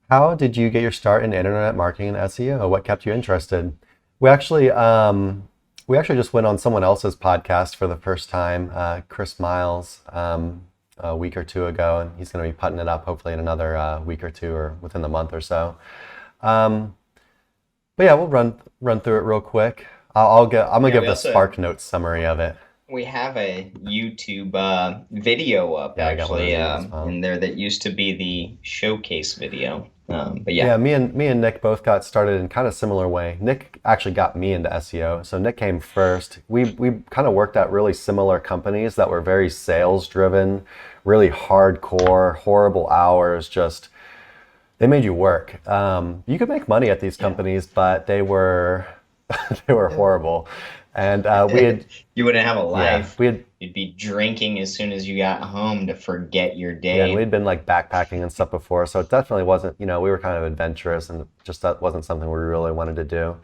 How did you get your start in internet marketing and SEO? What kept you interested? We actually, um, we actually just went on someone else's podcast for the first time, Chris Miles, a week or two ago, and he's going to be putting it up hopefully in another week or two or within the month or so. Um, but yeah, we'll run through it real quick. I'm gonna Yeah, give we the also Spark Notes summary of it. we have a YouTube video up Yeah, I got one of actually these as well. in there that used to be the showcase video. But yeah, Yeah, me and Nick both got started in kind of similar way. Nick actually got me into SEO, so Nick came first. We kind of worked at really similar companies that were very sales driven, really hardcore, horrible hours. Just they made you work. You could make money at these yeah. companies, but they were they were horrible. And we had You wouldn't have a yeah life. we had You'd be drinking as soon as you got home to forget your Yeah, and day. we'd been like backpacking and stuff before, so it definitely wasn't, we were kind of adventurous and just that wasn't something we really wanted to do.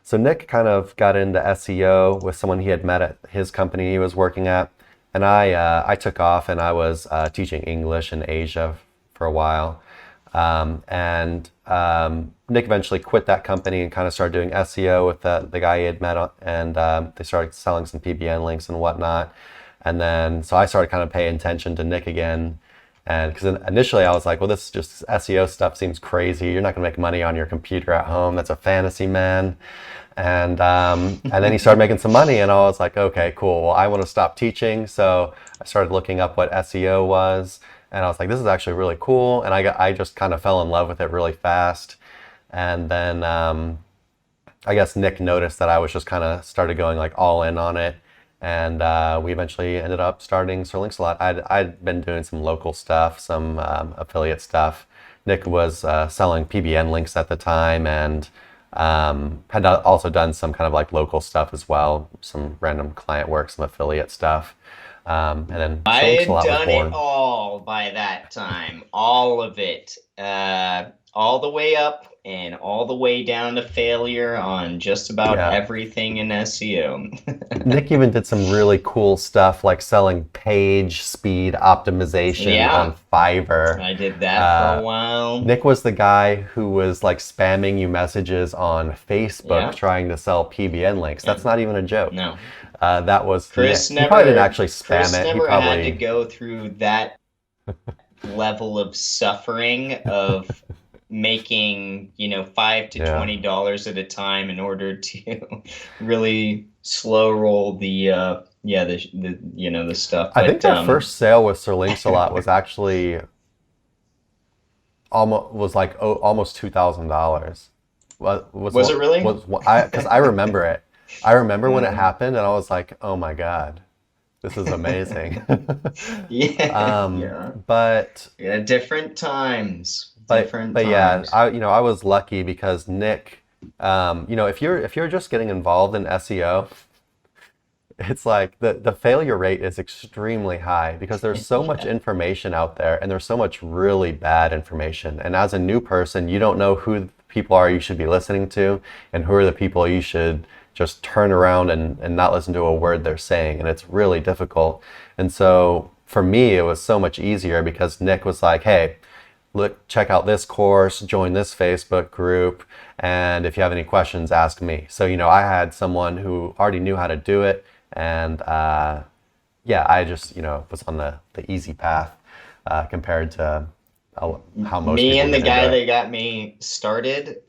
So Nick kind of got into SEO with someone he had met at his company he was working at, and I took off and I was teaching English in Asia for a while. And Nick eventually quit that company and kind of started doing SEO with the guy he had met, and they started selling some PBN links and whatnot. And then, so I started kind of paying attention to Nick again. And because initially I was like, well, this just SEO stuff seems crazy. You're not going to make money on your computer at home. That's a fantasy, man. And then he started making some money, and I was like, okay, cool. Well, I want to stop teaching. So I started looking up what SEO was, and I was like, this is actually really cool. And I just kind of fell in love with it really fast. And then I guess Nick noticed that I was just kind of started going like all in on it, and we eventually ended up starting Sir Links a lot. I'd been doing some local stuff, some affiliate stuff. Nick was selling PBN links at the time, and had also done some kind of like local stuff as well, some random client work, some affiliate stuff. And then I Sir Links a had lot was done it born. all by that time, all of it, all the way up and all the way down to failure on just about Yeah. everything in SEO. Nick even did some really cool stuff like selling page speed optimization on Yeah, Fiverr. I did that for a Uh, while. Nick was the guy who was like spamming you messages on Facebook Yeah, trying to sell PBN links. yeah, That's not even a joke. no. That was Chris Nick. He probably didn't never actually spam Chris it. He never had to probably, go through that level of suffering of making, five to yeah. $20 at a time in order to really slow roll the stuff. I think But our first sale with Sir Links a lot was actually almost $2,000. was it really? I because I remember it. I remember when it Mm, happened, and I was like, "Oh my God, this is amazing." yeah, yeah. But Yeah, different times. but Different but yeah, times. I was lucky because Nick, if you're just getting involved in SEO, it's like the failure rate is extremely high because there's so much Yeah. information out there, and there's so much really bad information. And as a new person, you don't know who the people are you should be listening to and who are the people you should just turn around and not listen to a word they're saying. And it's really difficult. And so for me, it was so much easier because Nick was like, hey, look, check out this course, join this Facebook group, and if you have any questions, ask me. So, I had someone who already knew how to do it, and yeah, I just, was on the easy path compared to how most Me people and the get into guy it. that got me started,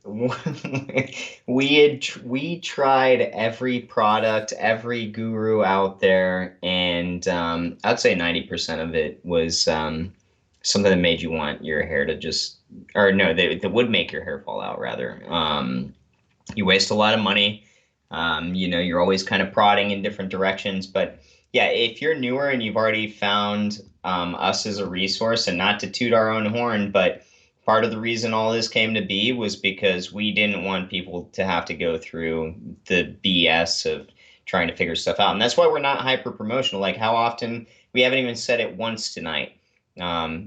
we tried every product, every guru out there, and I'd say 90% of it was something that made you want your hair to just, or no, that would make your hair fall out rather. You waste a lot of money. You're always kind of prodding in different directions. But yeah, if you're newer and you've already found us as a resource, and not to toot our own horn, but part of the reason all this came to be was because we didn't want people to have to go through the BS of trying to figure stuff out. And that's why we're not hyper promotional. Like how often we haven't even said it once tonight.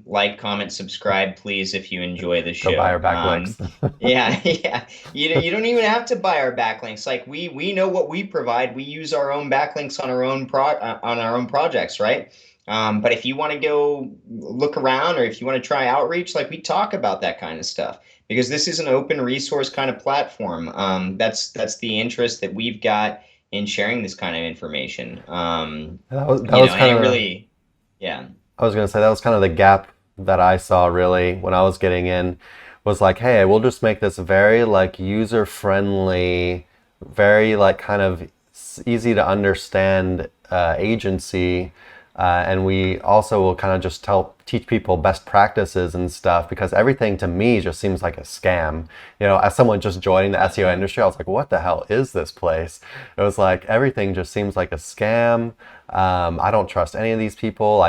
Like, comment, subscribe, please, if you enjoy the Go buy show. our backlinks. Yeah, yeah. You don't even have to buy our backlinks. Like we know what we provide. We use our own backlinks on our own projects, right? But if you want to go look around, or if you want to try outreach, like, we talk about that kind of stuff, because this is an open resource kind of platform. That's the interest that we've got in sharing this kind of information. That was And kind it of, really, yeah. I was going to say that was kind of the gap that I saw really when I was getting in, was like, hey, we'll just make this very like user friendly, very like kind of easy to understand agency. And we also will kind of just teach people best practices and stuff, because everything to me just seems like a scam. You know, as someone just joining the SEO industry, I was like, what the hell is this place? It was like everything just seems like a scam. I don't trust any of these people.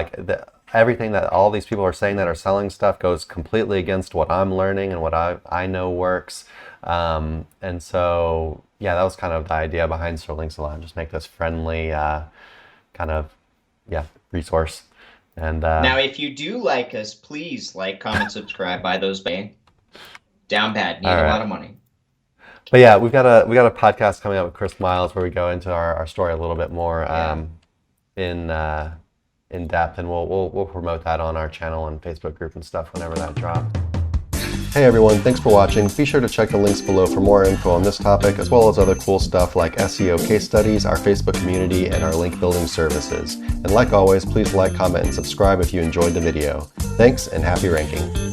Everything that all these people are saying that are selling stuff goes completely against what I'm learning and what I know works. And so, yeah, that was kind of the idea behind Sterling Salon, just make this friendly kind of, yeah, resource. And Now, if you do like us, please like, comment, subscribe, buy those down bad. all Need a lot right. of money. But yeah, we got a podcast coming out with Chris Miles where we go into our story a little bit more Yeah. in in depth, and we'll promote that on our channel and Facebook group and stuff whenever that drops. Hey everyone, thanks for watching. Be sure to check the links below for more info on this topic, as well as other cool stuff like SEO case studies, our Facebook community, and our link building services. And like always, please like, comment, and subscribe if you enjoyed the video. Thanks, and happy ranking.